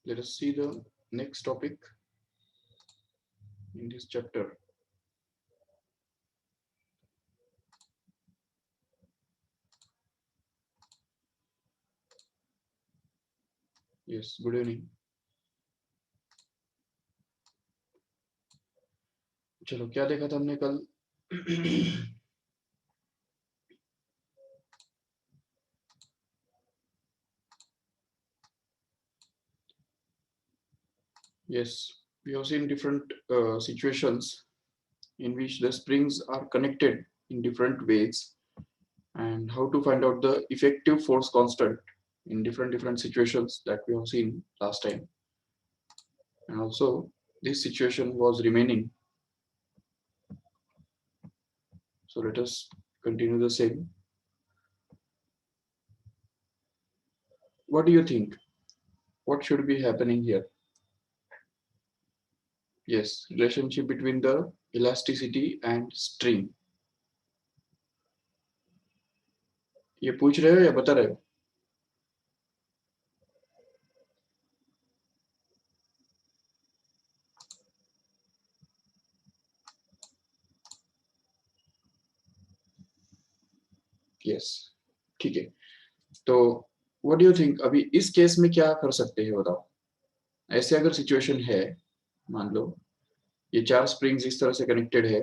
Let us see the next topic in this chapter. Yes, good evening. चलो क्या देखा था हमने कल? Yes, we have seen different situations in which the springs are connected in different ways, and how to find out the effective force constant in different situations that we have seen last time. And also this situation was remaining. So let us continue the same. What do you think? What should be happening here? Yes, relationship between the elasticity and string. ये पूछ रहे हो या बता रहे हो? Yes, ठीक है. तो व्हाट डू यू थिंक, अभी इस केस में क्या कर सकते हैं बताओ? ऐसे अगर सिचुएशन है, मान लो ये चार स्प्रिंग्स इस तरह से कनेक्टेड है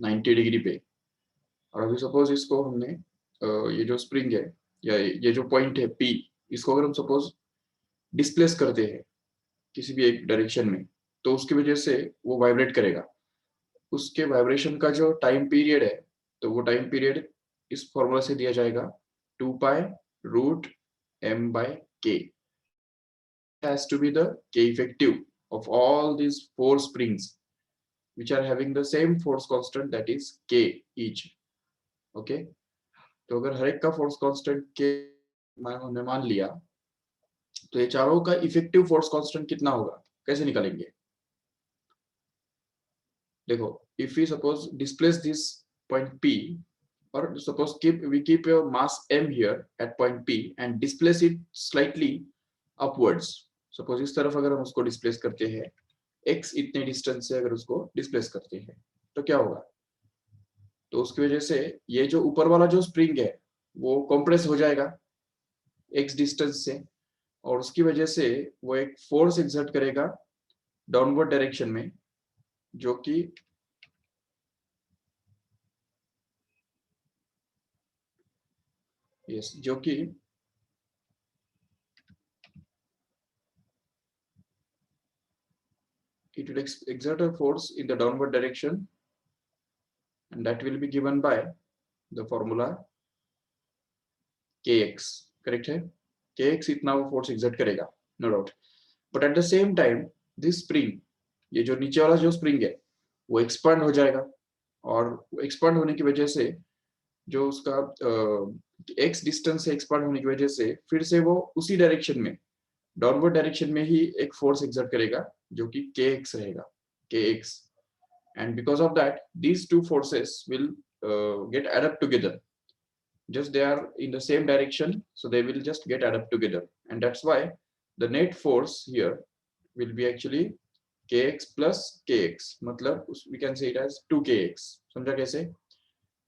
90 डिग्री पे, और अभी सपोज इसको हमने ये जो स्प्रिंग है या ये जो पॉइंट है P, इसको अगर हम सपोज डिस्प्लेस करते हैं किसी भी एक डायरेक्शन में, तो उसकी वजह से वो वाइब्रेट करेगा. उसके वाइब्रेशन का जो टाइम पीरियड है, तो वो टाइम पीरियड इस फॉर्मूला से दिया जाएगा 2 pi root m by k. Has to be the k effective of all these four springs which are having the same force constant, that is k each. Okay, तो अगर हर एक का force constant k हमने मान लिया, तो ये चारों का इफेक्टिव फोर्स कांस्टेंट कितना होगा, कैसे निकालेंगे? देखो, if we suppose displace this point P, or suppose we keep your mass m here at point P and displace it slightly upwards. Suppose इस तरफ अगर हम उसको डिस्प्लेस करते हैं, x इतने डिस्टेंस से अगर उसको डिस्प्लेस करते हैं, तो क्या होगा? तो उसकी वजह से ये जो ऊपर वाला जो स्प्रिंग है वो कंप्रेस हो जाएगा x डिस्टेंस से, और उसकी वजह से वो एक फोर्स एक्सर्ट करेगा डाउनवर्ड डायरेक्शन में, जो कि जो कि it will exert a force in the downward direction, and that will be given by the formula kx. Correct है? kx इतना वो फोर्स एक्सर्ट करेगा, no doubt. But at the same time this spring, ये जो नीचे वाला जो spring है वो एक्सपांड हो जाएगा, और एक्सपांड होने की वजह से जो उसका x डिस्टेंस से एक्सपांड होने की वजह से फिर से वो उसी डायरेक्शन में, डाउनवर्ड डायरेक्शन में ही एक फोर्स एक्सर्ट करेगा, जो कि kx रहेगा, kx. And because of that these two forces will get add up together. Just they are in the same direction, so they will just get add up together, and that's why the net force here will be actually kx plus kx. मतलब we can say it as 2kx. समझा कैसे?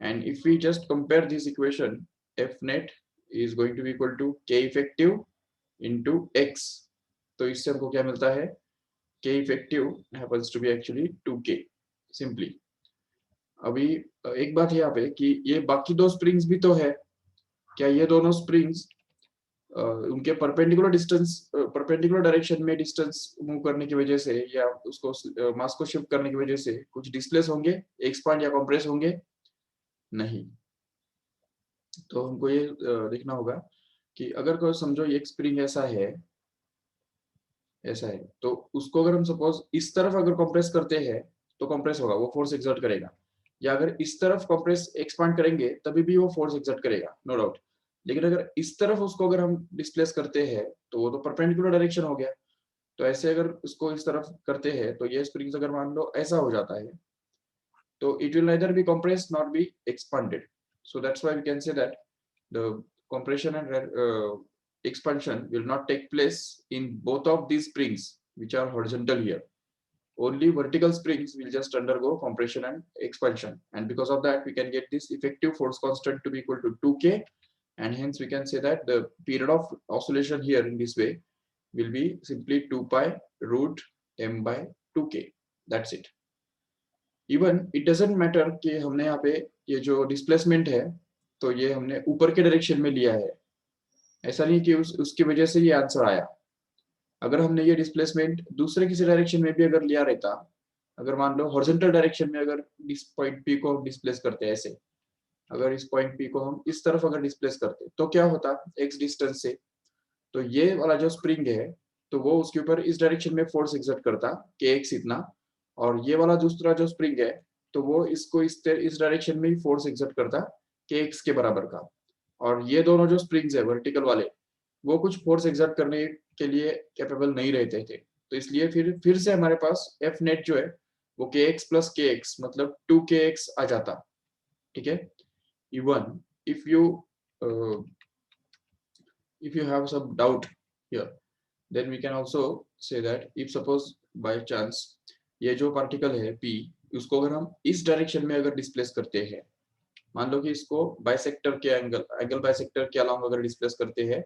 And if we just compare this equation, F net is going to be equal to k effective into x. तो इससे हमको क्या मिलता है? K effective happens to be actually 2k simply. अभी एक बात है यहाँ पे कि ये बाकी दो स्प्रिंग्स भी तो है. क्या ये दोनों स्प्रिंग्स उनके परपेंडिकुलर डिस्टेंस, परपेंडिकुलर डायरेक्शन में डिस्टेंस मूव करने की वजह से, या उसको मास को शिफ्ट करने की वजह से कुछ डिस्प्लेस होंगे, एक्सपांड या कंप्रेस होंगे? नहीं. तो हमको ये देखना होगा कि अगर कोई समझो एक स्प्रिंग ऐसा है, ऐसा है, तो उसको अगर हम सपोज इस तरफ अगर कंप्रेस करते हैं तो कंप्रेस होगा, वो फोर्स एक्सर्ट करेगा. या अगर इस तरफ कंप्रेस एक्सपांड करेंगे तभी भी वो फोर्स एक्सर्ट करेगा, नो डाउट. लेकिन अगर इस तरफ उसको अगर हम डिस्प्लेस करते हैं तो वो तो परपेंडिकुलर डायरेक्शन हो गया. तो ऐसे अगर उसको इस तरफ करते हैं तो ये स्प्रिंग्स अगर मान लो ऐसा हो जाता है, तो it will neither be compressed nor be expanded. So that's why we can say that the compression and expansion will not take place in both of these springs which are horizontal here. Only vertical springs will just undergo compression and expansion, and because of that we can get this effective force constant to be equal to 2k, and hence we can say that the period of oscillation here in this way will be simply 2 pi root m by 2k. That's it. Even it doesn't matter कि हमने यहाँ पे ये जो displacement है तो ये हमने ऊपर के डायरेक्शन में लिया है, ऐसा नहीं कि उसकी वजह से ये आंसर आया। अगर हमने ये डिस्प्लेसमेंट दूसरे किसी डायरेक्शन में भी अगर लिया रहता, अगर मान लो हॉरिजॉन्टल डायरेक्शन में अगर इस पॉइंट पी को हम डिस्प्लेस करते हैं ऐसे, अगर इस पॉइंट पी को हम इस तरफ अगर डिस्प्लेस करते तो क्या होता x डिस्टेंस से, तो ये वाला जो स्प्रिंग है तो वो उसके ऊपर इस डायरेक्शन में फोर्स एक्सर्ट करता kx इतना, और ये वाला दूसरा जो स्प्रिंग है तो वो इसको इस डायरेक्शन में ही फोर्स एक्सर्ट करता kx के बराबर का, और ये दोनों जो स्प्रिंग्स है वर्टिकल वाले वो कुछ फोर्स एक्सर्ट करने के लिए कैपेबल नहीं रहते थे, तो इसलिए फिर से हमारे पास एफ नेट जो है वो kx प्लस kx मतलब 2kx आ जाता। ठीक है। Even if you have some doubt here, then we can also say that if suppose by chance ये जो पार्टिकल है p उसको अगर हम इस डायरेक्शन में अगर डिस्प्लेस करते हैं, मान लो कि इसको बाइसेक्टर के एंगल बाइसेक्टर के अलोंग अगर डिस्प्लेस करते हैं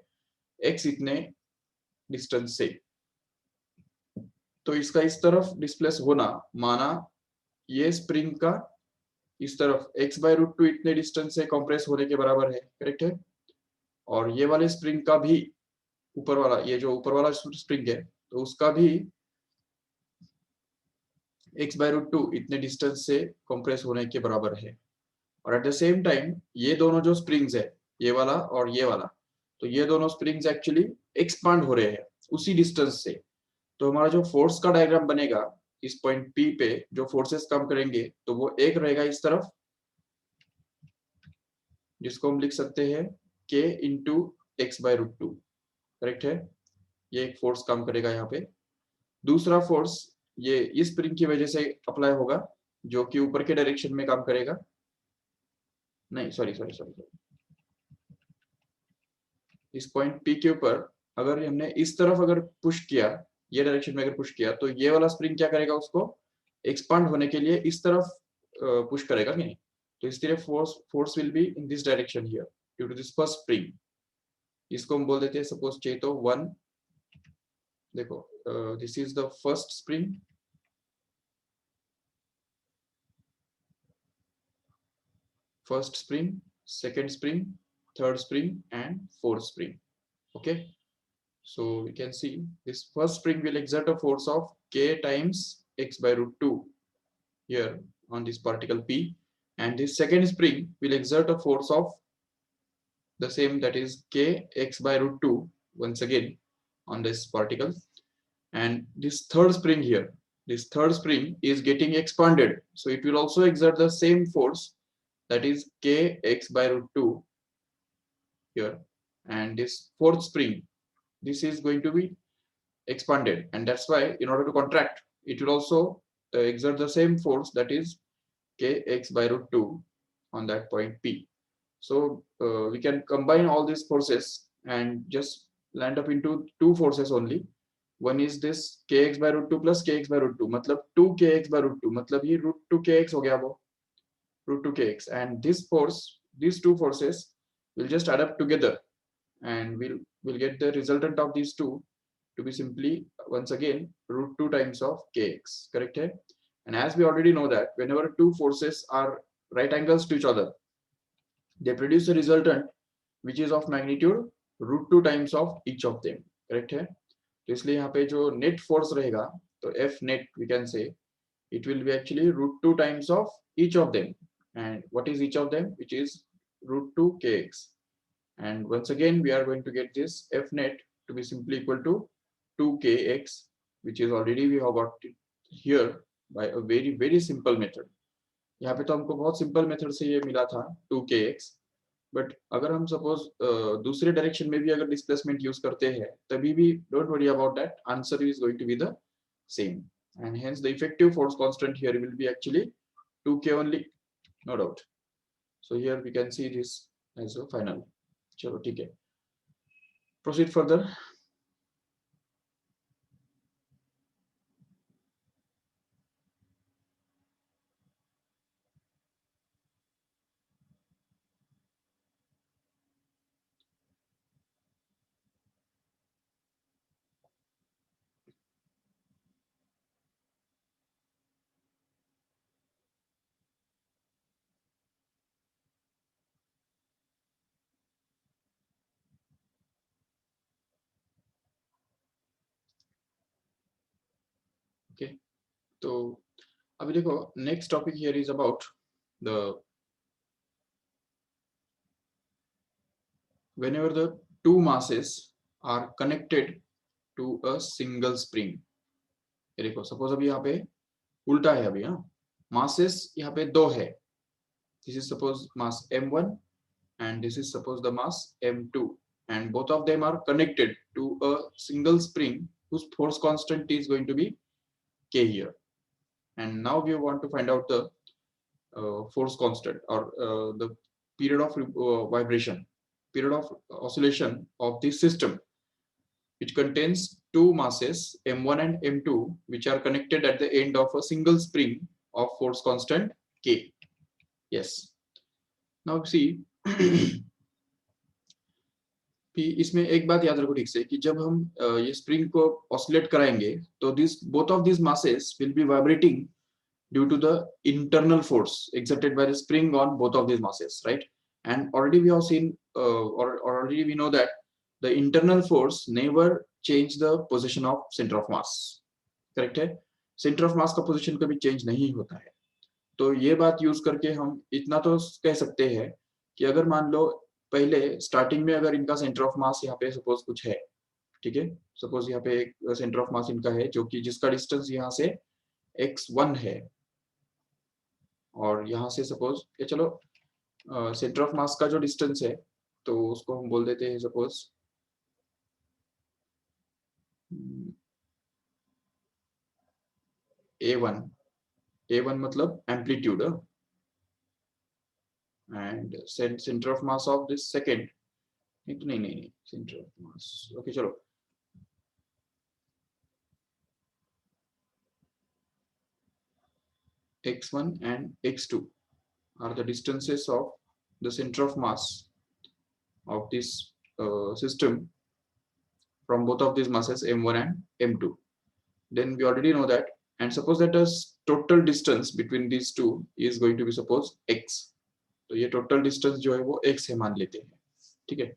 x इतने डिस्टेंस से, तो इसका इस तरफ डिस्प्लेस होना माना ये स्प्रिंग का इस तरफ x बाय रूट 2 इतने डिस्टेंस से कंप्रेस होने के बराबर है, करेक्ट है। और ये वाले स्प्रिंग का भी ऊपर वाला, ये जो ऊपर वाला स्प्रिंग है तो उसका भी x बाय रूट 2 इतने डिस्टेंस से कंप्रेस होने के बराबर है। और एट द सेम टाइम ये दोनों जो स्प्रिंग्स है ये वाला और ये वाला, तो ये दोनों स्प्रिंग्स एक्चुअली एक्सपांड हो रहे हैं उसी डिस्टेंस से, तो हमारा जो फोर्स का डायग्राम बनेगा इस पॉइंट P पे जो फोर्सेस काम करेंगे तो वो एक रहेगा इस तरफ जिसको हम लिख सकते हैं k into x by root 2, correct है। ये एक फोर्स काम करेगा यहाँ पे। दूसरा फोर्स ये इस स्प्रिंग की वजह से अप्लाई होगा जो कि ऊपर के डायरेक्शन में काम करेगा, नहीं सॉरी सॉरी सॉरी, इस पॉइंट P के ऊपर अगर हमने इस तरफ अगर पुश किया, ये डायरेक्शन में अगर पुश किया तो ये वाला स्प्रिंग क्या करेगा, उसको एक्सपांड होने के लिए इस तरफ पुश करेगा नहीं, तो इसलिए force will be in this direction here due to this first spring. इसको हम बोल देते हैं सपोज चाहिए तो 1, देखो this is the first spring, first spring, second spring, third spring and fourth spring. Okay, so we can see this first spring will exert a force of k times x by root 2 here on this particle P, and this second spring will exert a force of the same, that is k x by root 2 once again on this particle, and this third spring here, this third spring is getting expanded, so it will also exert the same force, that is k x by root 2 here, and this fourth spring, this is going to be expanded, and that's why in order to contract it will also exert the same force, that is k x by root 2 on that point P. So we can combine all these forces and just land up into two forces only. One is this kx by root 2 plus kx by root 2 मतलब 2kx by root 2 मतलब ये root 2 kx हो गया वो root 2 kx, and this force, these two forces will just add up together and we'll get the resultant of these two to be simply once again root 2 times of kx, correct है। And as we already know that whenever two forces are right angles to each other, they produce a resultant which is of magnitude root 2 times of each of them, correct है। तो इसलिए यहाँ पे जो net force रहेगा तो F net we can say it will be actually root 2 times of each of them, and what is each of them, which is root 2 kx, and once again we are going to get this F net to be simply equal to 2 kx, which is already we have got it here by a very very simple method। यहाँ पे तो हमको बहुत simple method से ये मिला था 2kx, but अगर हम सपोज दूसरे डायरेक्शन में भी अगर डिस्प्लेसमेंट यूज करते हैं तभी भी don't worry about that, answer is going to be the same, and hence the effective force constant here will be actually 2k only, no doubt। so here we can see this as a final। चलो ठीक है। proceed further. Okay, तो अभी देखो next topic here is about the whenever the two masses are connected to a single spring. ये देखो suppose अभी यहाँ पे उल्टा है अभी, हाँ masses यहाँ पे दो है. This is suppose mass m1 and this is suppose the mass m2, and both of them are connected to a single spring whose force constant is going to be k here. And now we want to find out the force constant or the period of vibration, period of oscillation of this system, which contains two masses m1 and m2 which are connected at the end of a single spring of force constant k. Yes, now see कि इसमें एक बात याद रखो ठीक से कि जब हम ये स्प्रिंग को ऑसिलेट कराएंगे तो this both of this masses will be vibrating due to the internal force exerted by the spring on both of these masses, right? And already we have seen or already we know that the internal force never change the position of center of mass. Correct है? Center of mass का position कभी change नहीं होता है. तो ये बात use करके हम इतना तो कह सकते हैं कि अगर मान लो पहले स्टार्टिंग में अगर इनका सेंटर ऑफ मास यहाँ पे सपोज कुछ है, ठीक है, सपोज यहाँ पे एक सेंटर ऑफ मास इनका है जो कि जिसका डिस्टेंस यहाँ से x1 है, और यहाँ से सपोज ये चलो सेंटर ऑफ मास का जो डिस्टेंस है तो उसको हम बोल देते हैं सपोज a1. a1 मतलब amplitude, and centre of mass of this second, नहीं सेंटर ऑफ मास, ओके चलो x1 and x2 are the distances of the center of mass of this system from both of these masses m1 and m2. Then we already know that, and suppose that the total distance between these two is going to be suppose x. तो ये total distance जो है वो x है मान लेते हैं, ठीक है.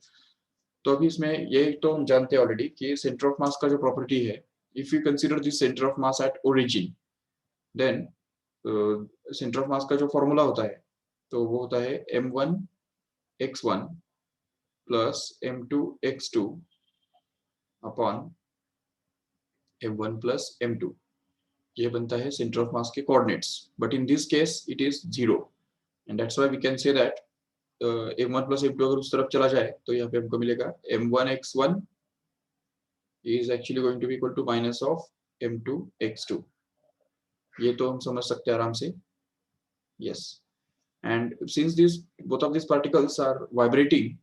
तो अभी इसमें ये तो हम जानते हैं ऑलरेडी कि center of mass का जो property है, if you consider this center of mass at origin, then centre of मास का जो फॉर्मूला होता है तो वो होता है m1 x1 plus m2 x2 upon m1 plus m2. ये बनता है सेंटर ऑफ मास के coordinates, but in this case it is 0, and that's why we can say that m1 plus m2 अगर उस तरफ चला जाए तो यहाँ पे हमको मिलेगा m1 x1 is actually going to be equal to minus of m2 x2. ये तो हम समझ सकते हैं आराम से. Yes, and since these both of these particles are vibrating,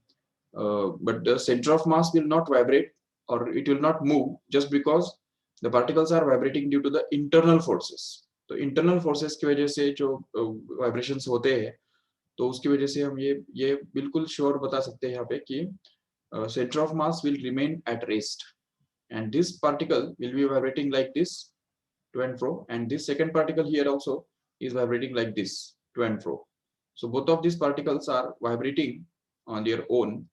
but the center of mass will not vibrate or it will not move just because the particles are vibrating due to the internal forces. तो internal forces की वजह से जो vibrations होते हैं तो उसकी वजह से हम ये बिल्कुल श्योर बता सकते हैं यहाँ पे कि center of mass will remain at rest, and this particle will be vibrating like this to and fro, and this second particle here also is vibrating like this to and fro. So both of these particles are vibrating on their own,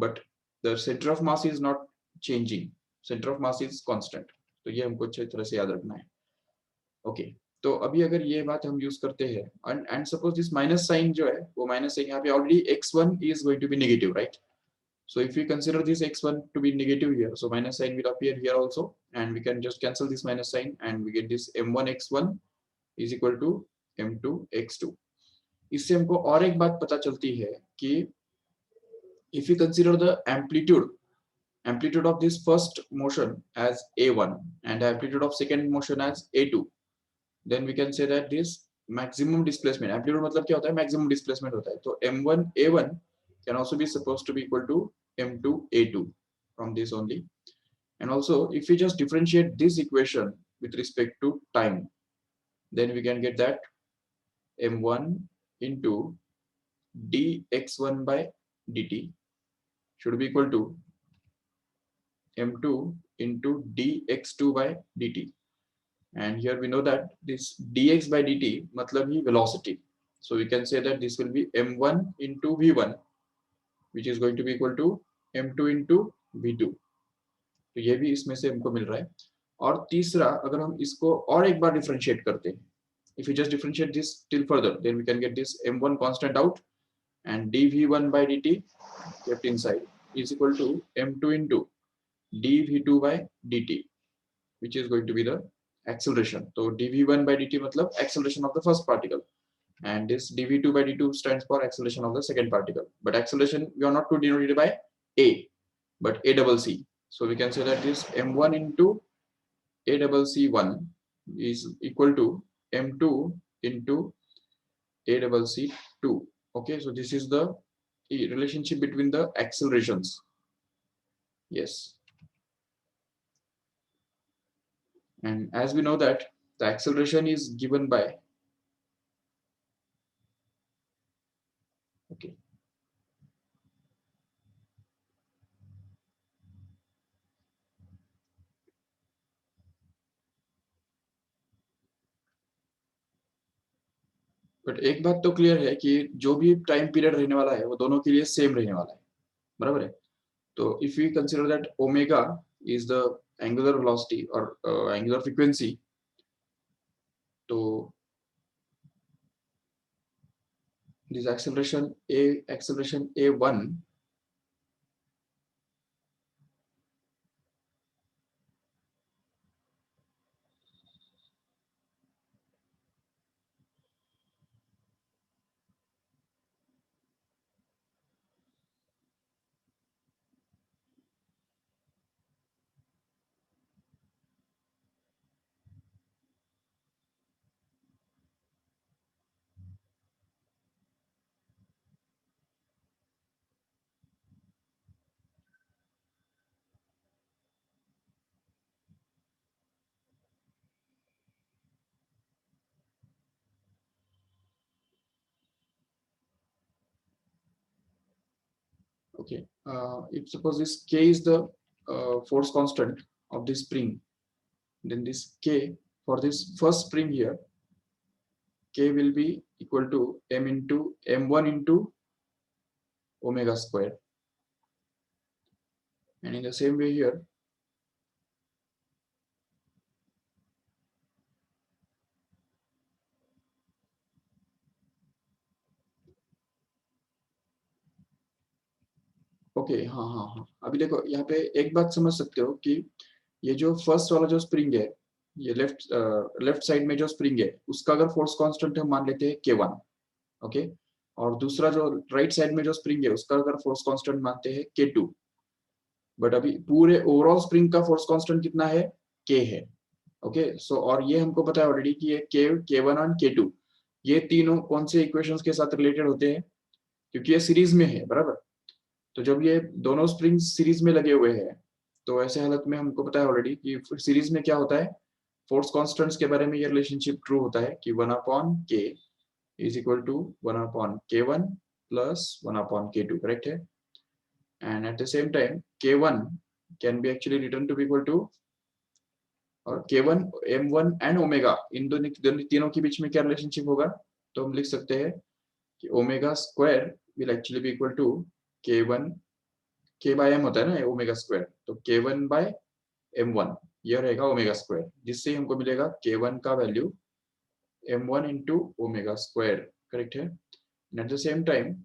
but the center of mass is not changing. Center of mass is constant. तो ये हमको अच्छी तरह से याद रखना है. Okay, तो अभी अगर ये बात हम यूज करते हैं and suppose this minus sign जो है वो minus sign यहाँ पे already x1 is going to be negative, right? So if we consider this x1 to be negative here, so minus sign will appear here also, and we can just cancel this minus sign and we get this m1 x1 is equal to m2 x2. इससे हमको और एक बात पता चलती है कि if we consider the amplitude of this first motion as a1 and amplitude of second motion as a2, then we can say that this maximum displacement, amplitude मतलब क्या होता है, maximum displacement होता है, तो m1 a1 can also be supposed to be equal to m2a2 from this only. And also if we just differentiate this equation with respect to time, then we can get that m1 into dx1 by dt should be equal to m2 into dx2 by dt. And here we know that this dx by dt matlab hi velocity. So we can say that this will be m1 into v1, which is going to be equal to m2 into v2. तो ये भी इसमें से हमको मिल रहा है. और तीसरा अगर हम इसको और एक बार डिफरेंशिएट करते हैं, if we just differentiate this till further, then we can get this m1 constant out and dv1 by dt kept inside is equal to m2 into dv2 by dt, which is going to be the acceleration. So dv1 by dt matlab acceleration of the first particle, and this dv2 by dt stands for acceleration of the second particle. But acceleration we are not to denote it by a, but a double c. So we can say that this m1 into a double c1 is equal to m2 into a double c2. Okay, so this is the relationship between the accelerations. Yes. And as we know that the acceleration is given by, okay, but एक बात तो clear है कि जो भी time period रहने वाला है वो दोनों के लिए सेम रहने वाला है, बराबर है. तो if we consider that omega is the angular velocity और एंगुलर फ्रीक्वेंसी, तो this acceleration a1 okay, if suppose this k is the force constant of this spring, then this k for this first spring here, k will be equal to m into m1 into omega square. And in the same way here, okay, हाँ हाँ हाँ, अभी देखो यहाँ पे एक बात समझ सकते हो कि ये जो फर्स्ट वाला जो स्प्रिंग है, ये लेफ्ट साइड में जो स्प्रिंग है उसका अगर फोर्स कांस्टेंट हम मान लेते हैं k1, ओके, और दूसरा जो राइट साइड में जो स्प्रिंग है उसका अगर फोर्स कांस्टेंट मानते हैं k2, बट अभी पूरे ओवरऑल स्प्रिंग का फोर्स कांस्टेंट कितना है, k है. ओके, सो और ये हमको पता है ऑलरेडी कि ये k1 और k2 ये तीनों कौन से इक्वेशंस के साथ रिलेटेड होते हैं, क्योंकि ये सीरीज में है, बराबर. तो जब ये दोनों स्प्रिंग्स सीरीज में लगे हुए हैं, तो ऐसे हालत में हमको पता है ऑलरेडी कि सीरीज में क्या होता है, फोर्स कांस्टेंट्स के बारे में ये रिलेशनशिप ट्रू होता है कि 1/k is equal to 1/k1 plus 1/k2, correct है. And at the same time k1 can be actually written to be equal to, और k1 m1 एंड ओमेगा इन दोनों तीनों के बीच में क्या रिलेशनशिप होगा, तो हम लिख सकते हैं कि omega square will actually be equal to k1, k by m होता है ना ओमेगा स्क्वायर, तो k1 बाय m1 ये रहेगा ओमेगा स्क्वायर, जिससे हमको मिलेगा k1 का value m1 into omega square, correct है. एट द सेम टाइम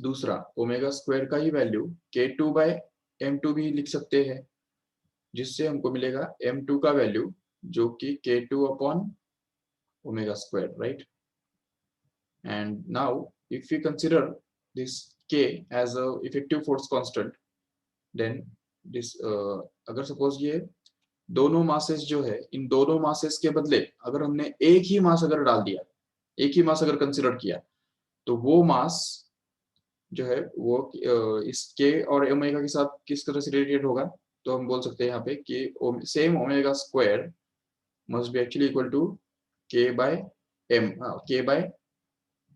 दूसरा ओमेगा स्क्वायर का ही वैल्यू k2 बाय m2 भी लिख सकते हैं, जिससे हमको मिलेगा m2 का वैल्यू जो कि k2 upon omega square, right. And now if we consider this k as a effective force constant, then this अगर सपोज ये दोनों मासेस जो है, इन दोनों मासेस के बदले अगर हमने एक ही मास अगर डाल दिया, एक ही मास अगर कंसीडर किया, तो वो मास जो है वो इस के और ओमेगा के साथ किस तरह से रिलेटेड होगा, तो हम बोल सकते हैं यहाँ पे कि same omega square must be actually equal to k by k by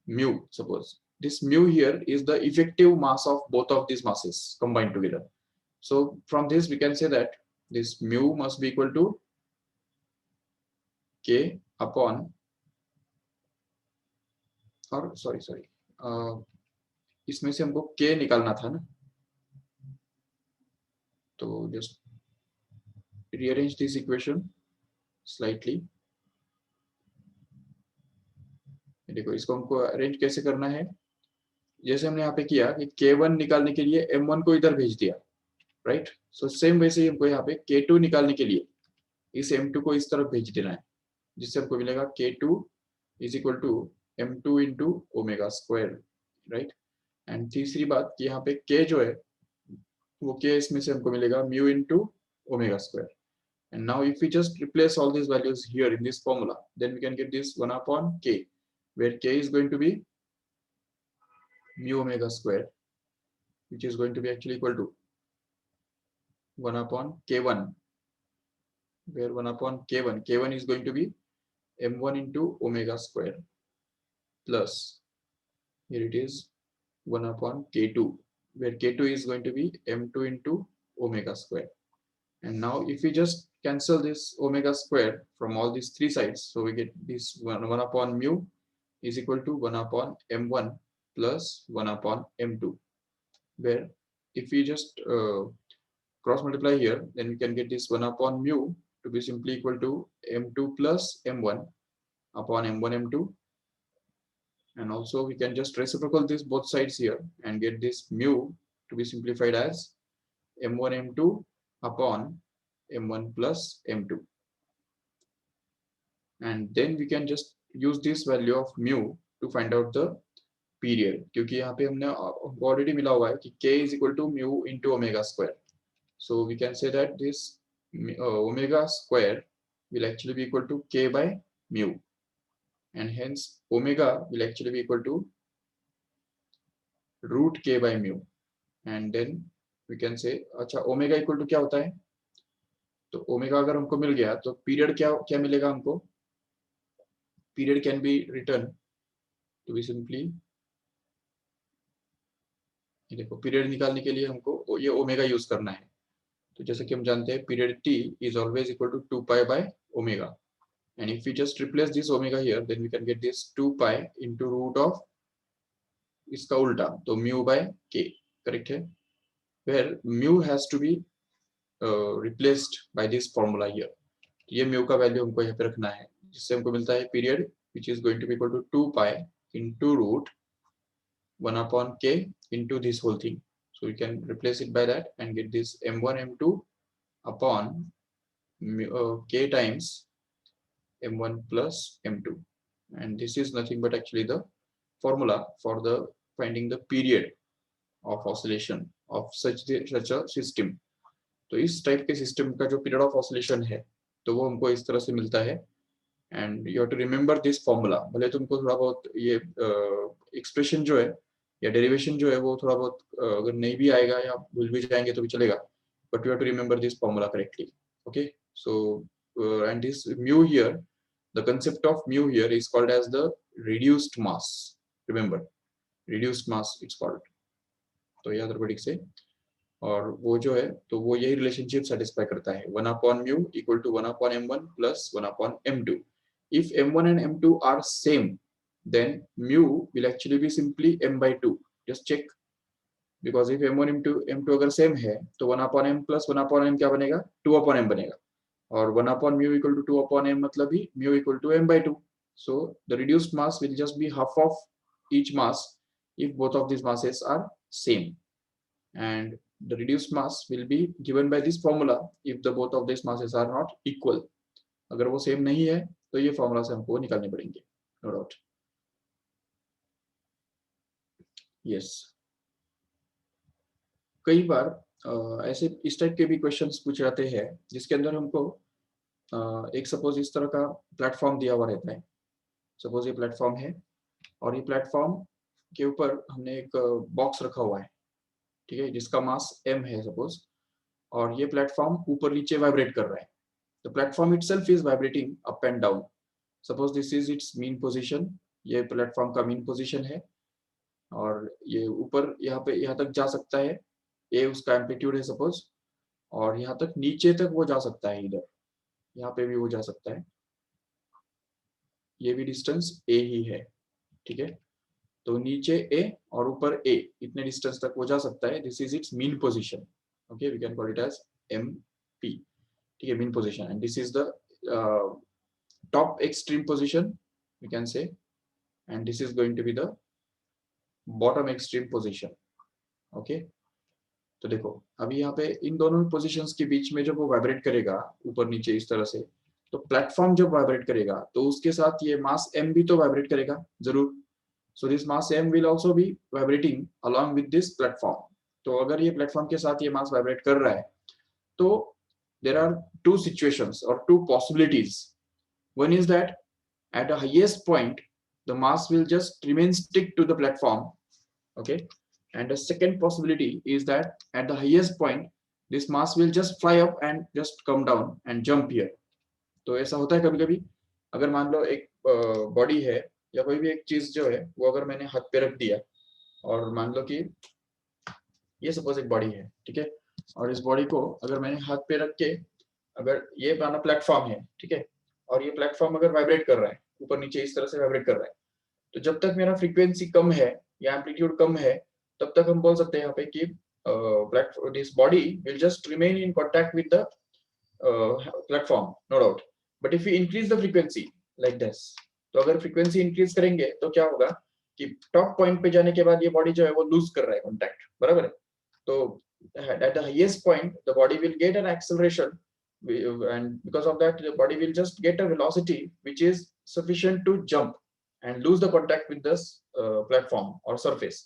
mu. Suppose this mu here is the effective mass of both of these masses combined together. So from this we can say that this mu must be equal to k upon, और sorry इसमें से हमको k निकालना था ना, तो just rearrange this equation slightly. देखो इसको हमको अरेंज कैसे करना है, जैसे हमने यहाँ पे किया कि k1 निकालने के लिए m1 को इधर भेज दिया, राइट. सो सेम वैसे ही हमको यहाँ पे k2 निकालने के लिए इस m2 को इस तरफ भेज देना है, जिससे हमको मिलेगा k2 is equal to m2 into omega square, right. And तीसरी बात कि यहाँ पे k जो है वो k इसमें से हमको मिलेगा mu into omega square. And now if we just replace all these values here in this formula, then we can get this 1 upon k, where k is going to be mu omega square, which is going to be actually equal to 1 upon k1, where 1 upon k1 is going to be m1 into omega square, plus here it is 1 upon k2, where k2 is going to be m2 into omega square. And now if we just cancel this omega square from all these three sides, so we get this 1 upon mu is equal to 1 upon m1 plus 1 upon m2, where if we just cross multiply here, then we can get this 1 upon mu to be simply equal to m2 plus m1 upon m1 m2, and also we can just reciprocal this both sides here and get this mu to be simplified as m1 m2 upon m1 plus m2, and then we can just use this value of mu to find out the period, क्योंकि यहाँ पे हमने already मिला हुआ है कि k is equal to mu into omega square. So we can say that this omega square will actually be equal to k by mu, and hence omega will actually be equal to root k by mu. And then we can say अच्छा omega equal to क्या होता है, तो omega अगर हमको मिल गया तो period क्या क्या मिलेगा हमको, period can be written to be simply, देखो पीरियड निकालने के लिए हमको ये ओमेगा यूज करना है, तो जैसे कि हम जानते हैं period t is always equal to 2 pi by omega, and if we just replace this omega here, then we can get this 2 pi into root of इसका उल्टा, तो mu by k, करेक्ट है, where mu has to be replaced by this formula here. ये mu का value हमको यहाँ पे रखना है, जिससे हमको मिलता है period which is going to be equal to 2 pi into root 1 upon k into this whole thing. So we can replace it by that and get this m1 m2 upon k times m1 plus m2, and this is nothing but actually the formula for the finding the period of oscillation of such a system. तो इस type के system का जो period of oscillation है तो वो हमको इस तरह से मिलता है, and you have to remember this formula. भले तुमको थोड़ा बहुत ये एक्सप्रेशन जो है या डेरिवेशन जो है वो थोड़ा बहुत अगर नहीं भी आएगा या भूल भी जाएंगे तो भी चलेगा, but you have to remember this formula correctly. Okay, so and this mu here, the concept of mu here is called as the reduced mass. Remember, reduced mass it's called. तो याद रखो ठीक से, और वो जो है तो वो यही रिलेशनशिप सेटिस्फाई करता है, 1 upon mu equal to 1 upon m1 plus 1 upon m2. If m1 and m2 are same, then mu will actually be simply m by 2. Just check, because if m1 m2 अगर same है तो 1 upon m plus 1 upon m क्या बनेगा, 2 upon m बनेगा, और 1 upon mu equal to 2 upon m मतलब ही mu equal to m by 2. So the reduced mass will just be half of each mass if both of these masses are same, and the reduced mass will be given by this formula if the both of these masses are not equal. अगर वो same नहीं है तो ये formula से हमको निकालने पड़ेंगे, नो डाउट. यस, कई बार ऐसे इस टाइप के भी क्वेश्चंस पूछे जाते हैं जिसके अंदर हमको एक सपोज इस तरह का प्लेटफॉर्म दिया हुआ रहता है. सपोज ये प्लेटफॉर्म है और ये प्लेटफॉर्म के ऊपर हमने एक बॉक्स रखा हुआ है, ठीक है, जिसका मास m है सपोज, और ये प्लेटफॉर्म ऊपर नीचे वाइब्रेट कर रहा है. The platform itself is vibrating up and down. Suppose this is its mean position, ये प्लेटफॉर्म का मीन पोजीशन है, और ये ऊपर यहाँ तक जा सकता है, ए उसका एम्पलीट्यूड है सपोज, और यहाँ तक नीचे तक वो जा सकता है, इधर यहाँ पे भी वो जा सकता है, ये भी डिस्टेंस ए ही है, ठीक है. तो नीचे ए और ऊपर ए, इतने डिस्टेंस तक वो जा सकता है. This is its mean position. Okay, we can call it as M P, ठीक है, mean position. And this is the top extreme position we can say, and this is going to be the bottom extreme position. Okay, तो देखो अभी यहाँ पे इन दोनों positions के बीच में जब वो वाइब्रेट करेगा ऊपर नीचे इस तरह से, तो प्लेटफॉर्म जब वाइब्रेट करेगा तो उसके साथ ये मास m भी तो वाइब्रेट करेगा जरूर. So this mass m will also be vibrating along with this platform. तो अगर ये प्लेटफॉर्म के साथ ये मास वाइब्रेट कर रहा है, तो देयर आर टू सिचुएशंस और to possibilities. One is that at the highest point the mass will just remain stick to the platform. Okay, and the second possibility is that at the highest point this mass will just fly up and just come down and jump here. तो ऐसा होता है कभी कभी, अगर मान लो एक body है या कोई भी एक चीज जो है वो अगर मैंने हाथ पे रख दिया, और मान लो कि ये सपोज एक बॉडी है, ठीक है, और इस बॉडी को अगर मैंने हाथ पे रख के, अगर ये माना प्लेटफॉर्म है, ठीक है, और ये प्लेटफॉर्म अगर वाइब्रेट कर रहा है ऊपर नीचे इस तरह से वाइब्रेट कर रहा है, तो जब तक मेरा फ्रीक्वेंसी कम है या एम्पलीट्यूड कम है, तब तक हम बोल सकते हैं यहाँ पे कि this body will just remain in contact with the platform, no doubt. But if you increase the frequency like this, तो अगर फ्रीक्वेंसी इंक्रीज करेंगे तो क्या होगा कि टॉप पॉइंट पे जाने के बाद ये बॉडी जो है वो लूज कर रहा है कॉन्टैक्ट, बराबर है. तो at the highest point the body will get an acceleration, and because of that the body will just get a velocity which is sufficient to jump and lose the contact with this platform or surface.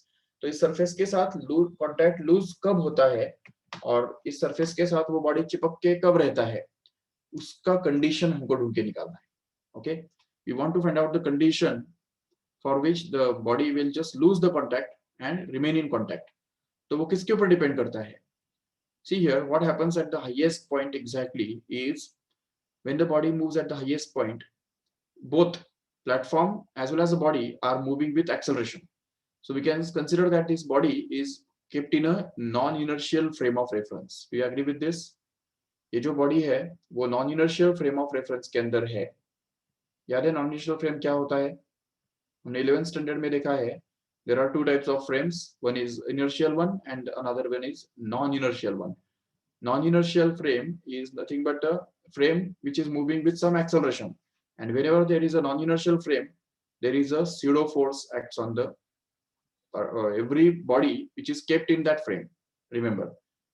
तो इस surface के साथ contact lose कब होता है और इस surface के साथ वो body चिपक के कब रहता है, उसका condition हमको ढूंढ के निकालना है. Okay, we want to find out the condition for which the body will just lose the contact and remain in contact. तो वो किसके ऊपर डिपेंड करता है? See here, what happens at the highest point exactly is when the body moves at the highest point, both platform as well as the body are moving with acceleration. So we can consider that this body is kept in a non-inertial frame of reference. Do you agree with this? ये जो body है वो non-inertial frame of reference के अंदर है. याद है non-inertial frame क्या होता है? हमने 11th standard में देखा है. There are two types of frames. One is inertial one and another one is non-inertial one. Non-inertial frame is nothing but a frame which is moving with some acceleration. And whenever there is a non-inertial frame, there is a pseudo force acts on the every body which is kept in that frame. Remember,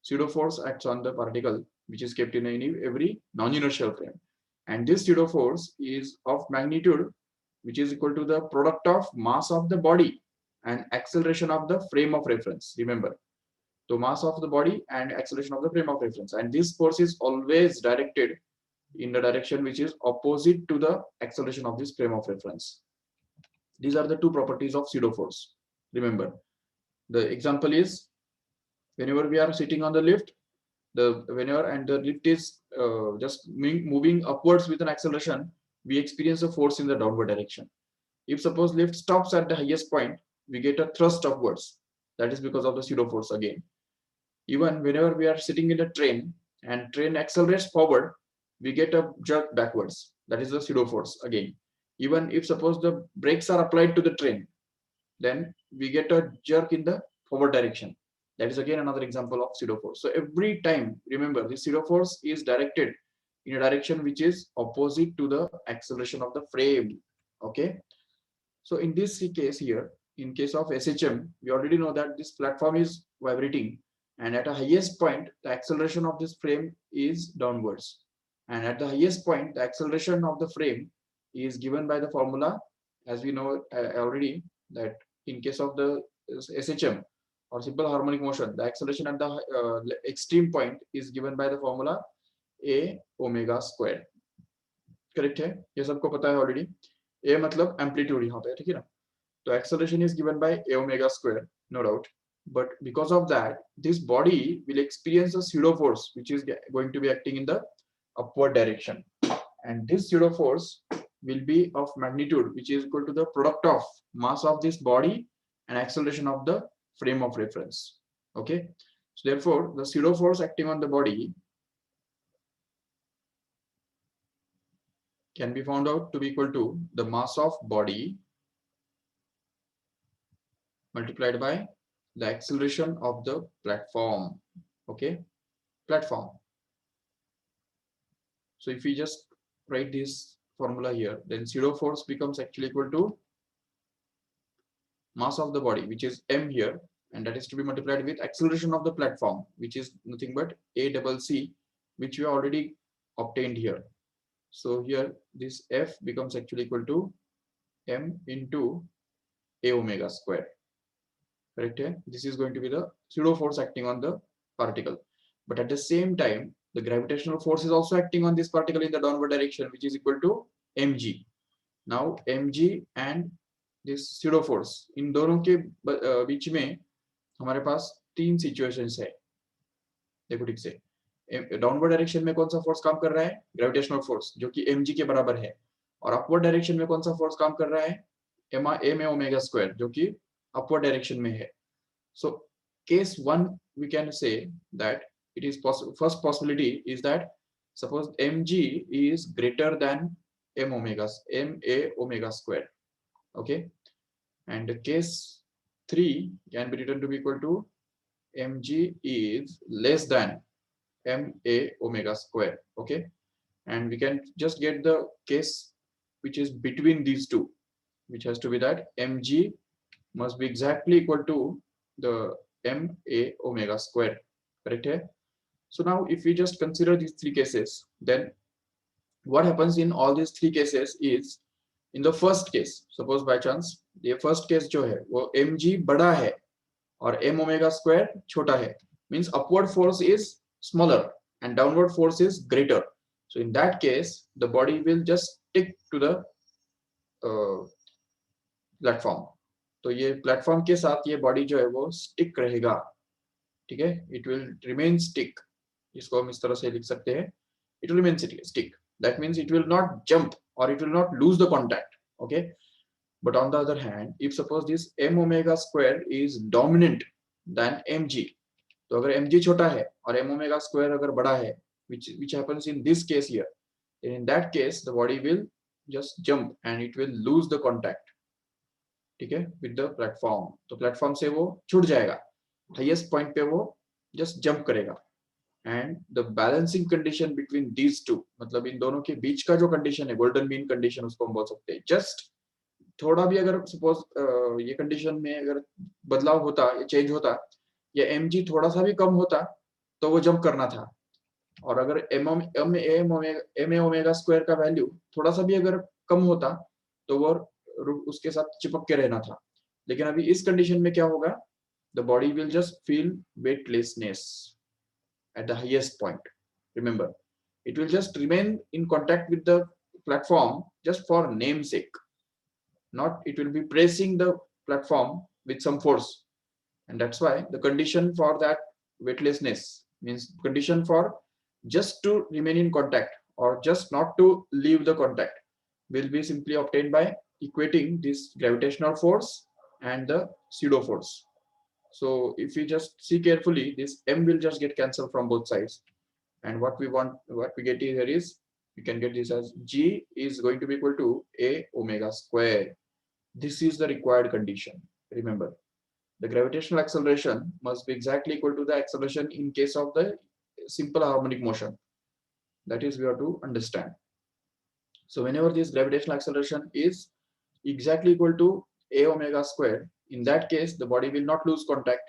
pseudo force acts on the particle which is kept in every non-inertial frame. And this pseudo force is of magnitude which is equal to the product of mass of the body and acceleration of the frame of reference. Remember, the mass of the body and acceleration of the frame of reference, and this force is always directed in the direction which is opposite to the acceleration of this frame of reference. These are the two properties of pseudo force. Remember, the example is whenever we are sitting on the lift, whenever and the lift is just moving upwards with an acceleration, we experience a force in the downward direction. If suppose lift stops at the highest point, we get a thrust upwards. That is because of the pseudo force again. Even whenever we are sitting in a train and train accelerates forward, we get a jerk backwards. That is the pseudo force again. Even if suppose the brakes are applied to the train, then we get a jerk in the forward direction. That is again another example of pseudo force. So every time, remember, this pseudo force is directed in a direction which is opposite to the acceleration of the frame. Okay, so in this case here, in case of SHM, we already know that this platform is vibrating, and at a highest point the acceleration of this frame is downwards, and at the highest point the acceleration of the frame is given by the formula, as we know already, that in case of the SHM or simple harmonic motion, the acceleration at the extreme point is given by the formula a omega square. Correct है, ये सबको पता है already. ए मतलब amplitude यहाँ पे, ठीक है ना. So acceleration is given by a omega square, no doubt. But because of that, this body will experience a pseudo force, which is going to be acting in the upward direction. And this pseudo force will be of magnitude, which is equal to the product of mass of this body and acceleration of the frame of reference. Okay. So therefore, the pseudo force acting on the body can be found out to be equal to the mass of body multiplied by the acceleration of the platform. Okay, platform. So if we just write this formula here, then pseudo force becomes actually equal to mass of the body, which is m here, and that is to be multiplied with acceleration of the platform, which is nothing but a double c, which we already obtained here. So here this f becomes actually equal to m into a omega square. Correct here? This is going to be the pseudo force acting on the particle. But at the same time, the gravitational force is also acting on this particle in the downward direction, which is equal to mg. Now mg and this pseudo force, इन दोनों के बीच में हमारे पास तीन situations है. देखो ठीक से, downward direction में कौन सा फोर्स काम कर रहा है? ग्रेविटेशनल फोर्स, जो कि mg के बराबर है. और अपवर्ड डायरेक्शन में कौन सा फोर्स काम कर रहा है? m ओमेगा स्क्वायर, जो कि upward direction में है. So case 1, we can say that it is possible. First possibility is that suppose mg is greater than ma omega square. Okay, and case 3 can be written to be equal to mg is less than ma omega square. Okay, and we can just get the case which is between these two, which has to be that mg must be exactly equal to the ma omega square. Correct here? So now if we just consider these three cases, then what happens in all these three cases is, in the first case, suppose by chance the first case जो है वो mg बड़ा है और m omega square छोटा है, means upward force is smaller and downward force is greater. So in that case, the body will just stick to the platform. तो ये प्लेटफॉर्म के साथ ये बॉडी जो है वो स्टिक रहेगा. ठीक है, इट विल रिमेन स्टिक. इसको हम इस तरह से लिख सकते हैं, it will remain stick. That means it will not jump और it will not lose the contact. Okay, but on the other hand, if suppose this m omega square is dominant than mg, तो अगर mg छोटा है और m omega square अगर बड़ा है, which happens in this case here, then in that case the body will just jump and it will lose the contact. ठीक है, विद द प्लेटफॉर्म. तो प्लेटफॉर्म से वो छूट जाएगा, हाईएस्ट पॉइंट पे वो जस्ट जंप करेगा. And the balancing condition between these two, मतलब इन दोनों के बीच का जो कंडीशन है, गोल्डन मीन कंडीशन उसको हम बोल सकते हैं. जस्ट थोड़ा भी अगर सपोज ये कंडीशन में अगर बदलाव होता या चेंज होता या mg थोड़ा सा भी कम होता तो वो जंप करना था. और अगर ma ओमेगा स्क्वायर का वैल्यू थोड़ा सा भी अगर कम होता तो वो उसके साथ चिपक के रहना था. लेकिन अभी इस कंडीशन में क्या होगा? The body will just feel weightlessness at the highest point. Remember, it will just remain in contact with the platform just for namesake, not it will be pressing the platform with some force. And that's why the condition for that weightlessness, means condition for just to remain in contact or just not to leave the contact, will be simply obtained by equating this gravitational force and the pseudo force. So if we just see carefully, this m will just get cancelled from both sides, and what we get here is, you can get this as g is going to be equal to a omega square. This is the required condition. Remember, the gravitational acceleration must be exactly equal to the acceleration in case of the simple harmonic motion. That is, we have to understand. So whenever this gravitational acceleration is exactly equal to a omega square, in that case the body will not lose contact,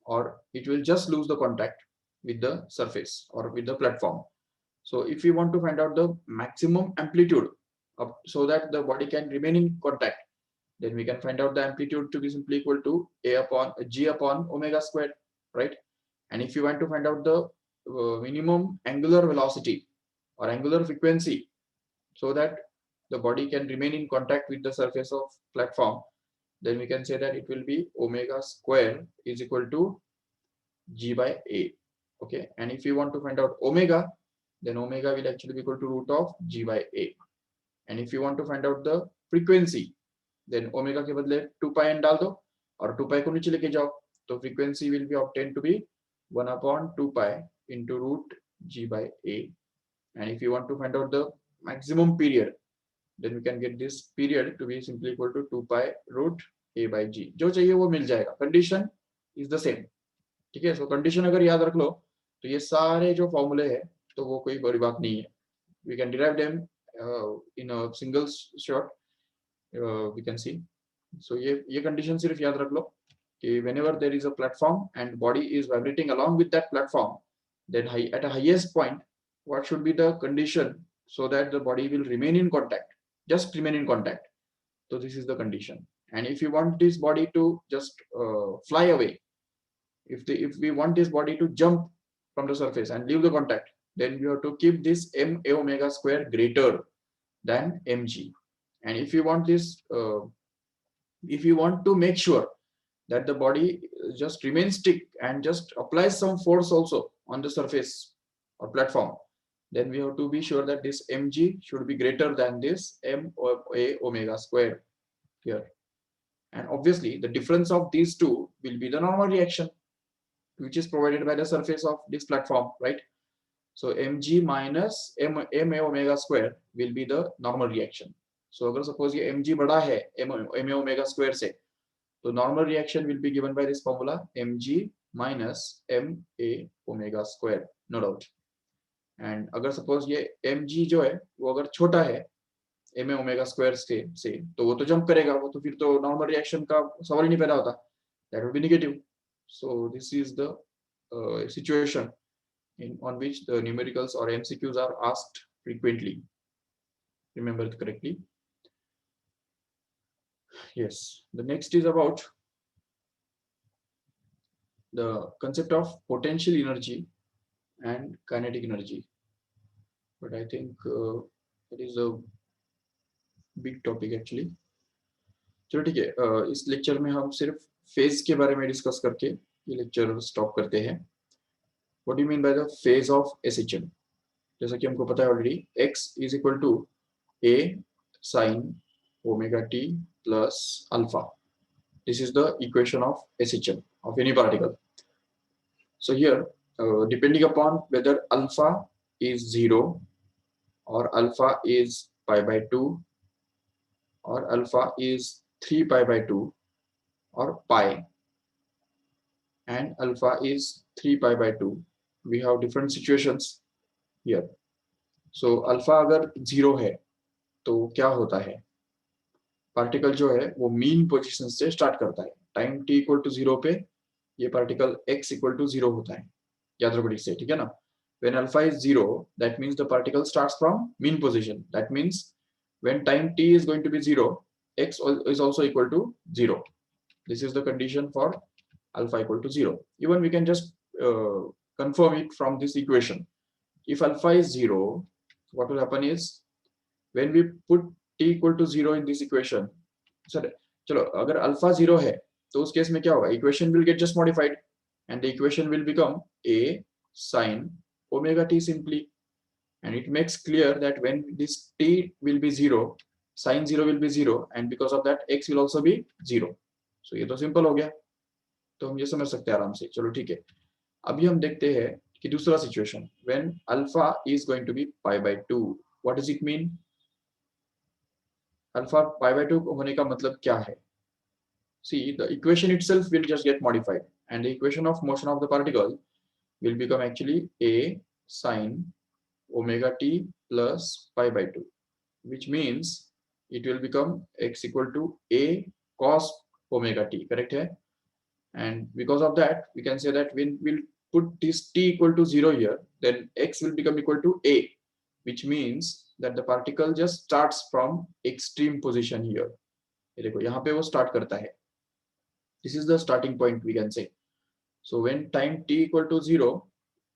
or it will just lose the contact with the surface or with the platform. So if we want to find out the maximum amplitude so that the body can remain in contact, then we can find out the amplitude to be simply equal to g upon omega square, right? And if you want to find out the minimum angular velocity or angular frequency so that the body can remain in contact with the surface of platform, then we can say that it will be omega square is equal to g by a. Okay, and if you want to find out omega, then omega will actually be equal to root of g by a. And if you want to find out the frequency, then omega के बदले 2 pi n डाल दो और 2 pi को नीचे लेके जाओ, तो frequency will be obtained to be 1 upon 2 pi into root g by a. And if you want to find out the maximum period, then we can get this period to be simply equal to 2 pi root a by g. जो चाहिए वो मिल जाएगा. Condition is the same. ठीक है, so condition अगर याद रख लो तो ये सारे जो फॉर्मूले है तो वो कोई बड़ी बात नहीं है. We can derive them in a single shot. We can see. So ये condition सिर्फ याद रख लो कि whenever there is a platform and body is vibrating along with that platform, then at a highest point, what should be the condition so that the body will remain in contact, just remain in contact. So this is the condition. And if you want this body to just fly away, if we want this body to jump from the surface and leave the contact, then we have to keep this m a omega square greater than mg. And if you want this, if you want to make sure that the body just remains stick and just applies some force also on the surface or platform, then we have to be sure that this mg should be greater than this m a omega square here. And obviously the difference of these two will be the normal reaction which is provided by the surface of this platform, right? So mg minus m a omega square will be the normal reaction. So अगर suppose ये mg बड़ा है m a omega square से, तो normal reaction will be given by this formula mg minus m a omega square, no doubt. And अगर suppose ये mg जो है वो अगर छोटा है m a omega square से तो वो तो jump करेगा, वो तो फिर तो normal reaction का सवाल ही नहीं पैदा होता. That would be negative. So this is the situation on which the numericals or MCQs are asked frequently. Remember it correctly. Yes, the next is about the concept of potential energy and kinetic energy. But I think it is a big topic actually. चलो ठीक है, इस lecture में हम सिर्फ phase के बारे में डिस्कस करके ये लेक्चर स्टॉप करते हैं. What do you mean by the phase of SHM? जैसा कि हमको पता है already, x is equal to a sin omega t plus alpha. This is the equation of SHM of any particle. So here, depending upon whether alpha is 0 or alpha is pi by 2 or alpha is 3 pi by 2 or pi and alpha is 3 pi by 2, we have different situations here. So alpha अगर 0 है तो क्या होता है, particle जो है वो mean position से स्टार्ट करता है. टाइम t इक्वल टू 0 पे ये पार्टिकल x इक्वल टू 0 होता है, याद रखो ठीक से, ठीक है ना. When alpha is 0, that means the particle starts from mean position. That means when time t is going to be 0, x is also equal to 0. This is the condition for alpha equal to 0. Even we can just confirm it from this equation. If alpha is 0, what will happen is when we put t equal to 0 in this equation, sir चलो अगर alpha 0 है तो उस case में क्या होगा, equation will get just modified and the equation will become a sin omega t simply. And it makes clear that when this t will be 0, sin 0 will be 0, and because of that x will also be 0. So ये तो simple हो गया, तो हम ये समझ सकते हैं आराम से. चलो ठीक है, अभी हम देखते हैं कि दूसरा situation, when alpha is going to be pi by 2. What does it mean? Alpha pi by 2 होने का मतलब क्या है? See, the equation itself will just get modified, and the equation of motion of the particle will become actually a sin omega t plus pi by 2, which means it will become x equal to a cos omega t, correct है? And because of that, we can say that when we'll put this t equal to 0 here, then x will become equal to a, which means that the particle just starts from extreme position here. ये देखो यहाँ पे वो start करता है. This is the starting point, we can say. So when time t equal to 0,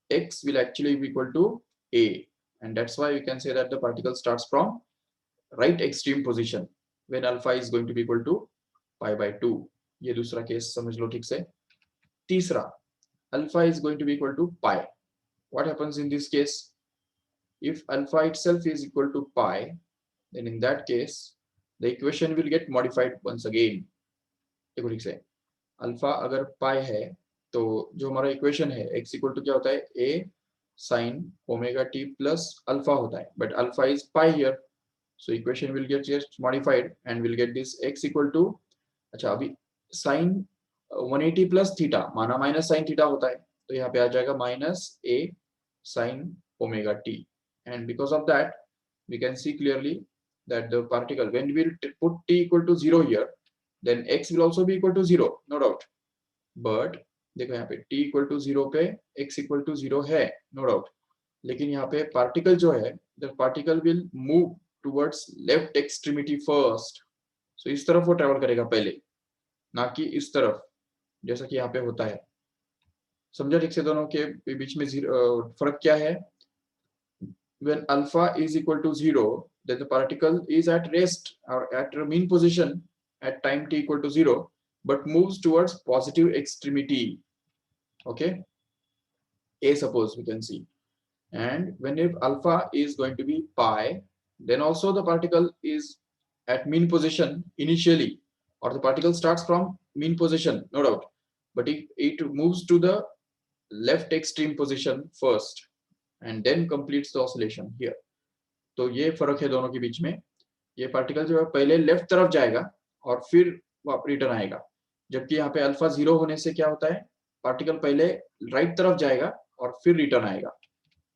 x will actually be equal to a, and that's why we can say that the particle starts from right extreme position when alpha is going to be equal to pi by 2। ये दूसरा case समझ लो ठीक से। तीसरा, alpha is going to be equal to pi. What happens in this case? If alpha itself is equal to pi, then in that case the equation will get modified once again. देखो ठीक से, alpha अगर पाई है तो जो हमारा equation है x equal to क्या होता है, a sin omega t plus alpha होता है, but alpha is pi here, so equation will get just modified and will get this x equal to, अच्छा अभी sin 180 प्लस थीटा माना minus sine theta होता है, तो यहाँ पे आ जाएगा minus a sin omega t, and because of that we can see clearly that the particle, when we will put t equal to 0 here, then x will also be equal to 0, no doubt, but देखो यहाँ पे t equal to 0 पे x equal to 0 है, no doubt, लेकिन यहाँ पे particle जो है, the particle will move towards left extremity first, so इस तरफ वो ट्रेवल करेगा पहले, ना कि इस तरफ जैसा कि यहाँ पे होता है। समझा ठीक से दोनों के बीच में फर्क क्या है? When alpha is equal to 0, then the particle is at rest or at a mean position at time t equal to 0, but moves towards positive extremity. Okay, a suppose we can see, and when if alpha is going to be pi, then also the particle is at mean position initially, or the particle starts from mean position, no doubt, but it moves to the left extreme position first and then completes the oscillation here. तो ये फर्क है दोनों के बीच में। ये particle जो है पहले लेफ्ट तरफ जाएगा और फिर वापस रिटर्न आएगा, जबकि यहाँ पे अल्फा 0 होने से क्या होता है, पार्टिकल पहले राइट तरफ जाएगा और फिर रिटर्न आएगा।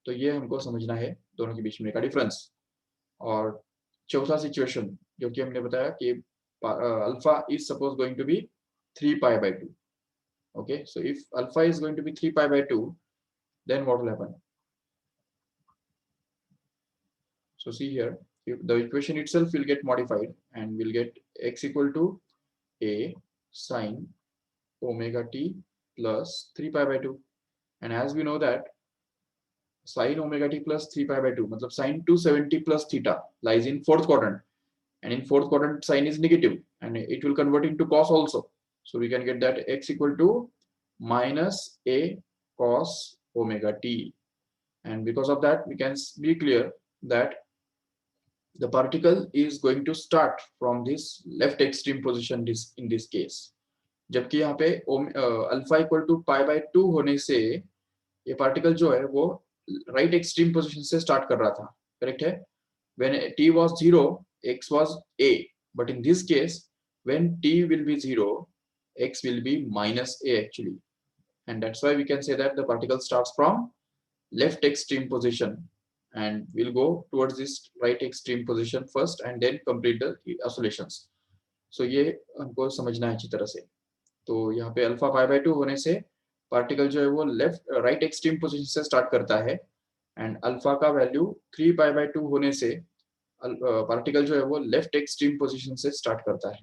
तो ये हमको समझना है दोनों के बीच में का डिफरेंस। और चौथा सिचुएशन जो कि हमने बताया कि alpha is suppose going to be 3 pi by 2। Okay, so if alpha is going to be 3 pi by 2, then what will happen? So see here, if the equation itself will get modified and we'll get x equal to a sin omega t plus 3 pi by 2, and as we know that sin omega t plus 3 pi by 2 matlab sin 270 plus theta lies in fourth quadrant, and in fourth quadrant sin is negative and it will convert into cos also, so we can get that x equal to minus a cos omega t, and because of that we can be clear that the particle is going to start from this left extreme position in this case, जबकि यहाँ पे alpha equal to pi by 2 होने से ये particle जो है वो right extreme position से स्टार्ट कर रहा था, करेक्ट है? when t was 0, x was a, but in this case when t will be 0, x will be minus a actually, and that's why we can say that the particle starts from left extreme position and we'll go towards this right extreme position first and then complete the oscillations. So ये हमको समझना है अच्छी तरह से। तो यहाँ पे अल्फा पाई बाय 2 होने से पार्टिकल जो है वो लेफ्ट राइट एक्सट्रीम पोजीशन से स्टार्ट करता है, एंड अल्फा का वैल्यू 3 पाई बाय 2 होने से पार्टिकल जो है वो लेफ्ट एक्सट्रीम पोजीशन से स्टार्ट करता है।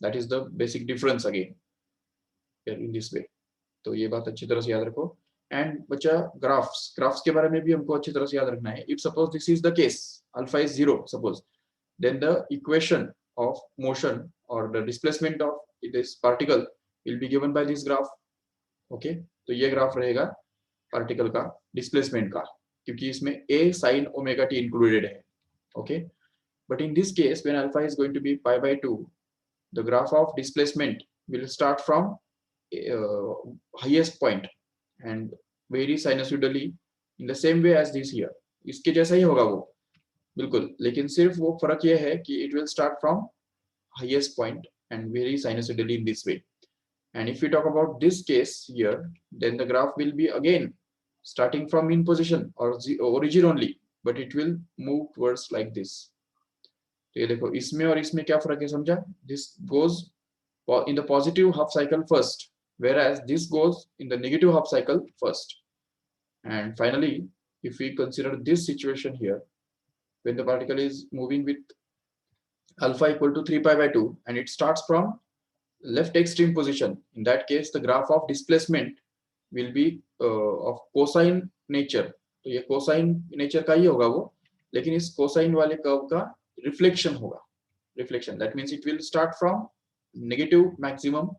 That is the basic difference again in this way. तो ये बात अच्छी तरह से याद रखो। एंड बच्चा ग्राफ्स के बारे में भी हमको अच्छी तरह से याद रखना है। If suppose this is the case, alpha is 0 suppose, then the equation of motion or the displacement of this particle will be given by this graph. okay, तो ये ग्राफ रहेगा पार्टिकल का डिस्प्लेसमेंट का, क्योंकि इसमें a sin omega t included है। okay, but in this case when alpha is going to be pi by 2, the graph of displacement will start from highest point and vary sinusoidally in the same way as this here। इसके जैसा ही होगा वो बिल्कुल, लेकिन सिर्फ वो फर्क ये है कि it will start from highest point and vary sinusoidally in this way। and if we talk about this case here, then the graph will be again starting from mean position or origin only, but it will move towards like this। तो ये देखो इसमें और इसमें क्या फर्क है, समझा? This goes in the positive half cycle first, whereas this goes in the negative half cycle first। and finally if we consider this situation here, when the particle is moving with alpha equal to 3 pi by 2 and it starts from left extreme position, in that case the graph of displacement will be of cosine nature। तो ये cosine nature का ही होगा वो, लेकिन इस cosine वाले curve का reflection होगा। Reflection, that means it will start from negative maximum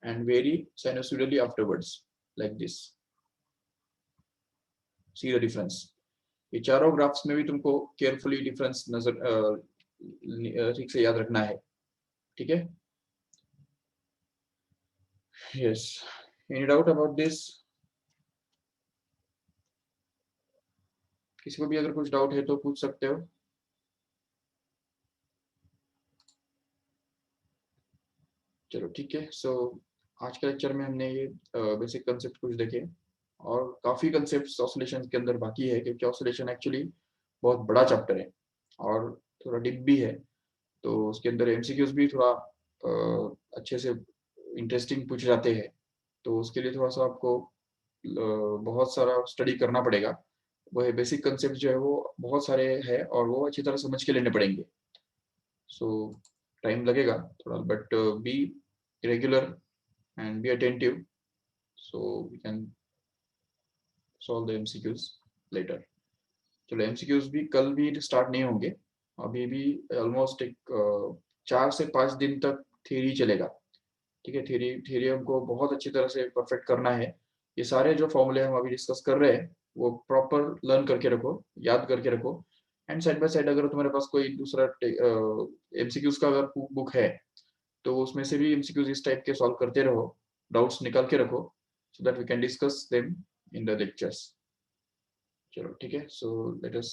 and vary sinusoidally afterwards like this. See the difference. ये चारों ग्राफ्स में भी तुमको केयरफुली डिफरेंस नजर ठीक से याद रखना है, ठीक है? Yes, any doubt about this? किसी को भी अगर कुछ डाउट है तो पूछ सकते हो। चलो ठीक है। सो आज के लेक्चर में हमने ये बेसिक कंसेप्ट कुछ देखे और काफी कंसेप्ट्स ऑसिलेशन के अंदर बाकी है, क्योंकि ऑसिलेशन एक्चुअली बहुत बड़ा चैप्टर है और थोड़ा डीप भी है, तो उसके अंदर एमसीक्यूज भी थोड़ा अच्छे से इंटरेस्टिंग पूछे जाते हैं, तो उसके लिए थोड़ा सा आपको बहुत सारा स्टडी करना पड़ेगा। वो है बेसिक कंसेप्ट जो है वो बहुत सारे हैं और वो अच्छी तरह समझ के लेने पड़ेंगे। सो टाइम लगेगा थोड़ा, but be regular and be attentive so we can solve the MCQs later. चलो MCQs भी कल भी स्टार्ट नहीं होंगे, अभी भी ऑलमोस्ट एक 4 से 5 दिन तक थ्योरी चलेगा, ठीक है? थ्योरी हमको बहुत अच्छी तरह से परफेक्ट करना है। ये सारे जो फॉर्मूले हम अभी डिस्कस कर रहे हैं वो प्रॉपर लर्न करके रखो, याद करके रखो, एंड साइड बाय साइड अगर तुम्हारे पास कोई दूसरा MCQs का अगर बुक है तो उसमें से भी MCQs इस टाइप के सॉल्व करते रहो, डाउट्स निकाल के रखो, so that we can discuss them in the lectures. चलो ठीक है, so let us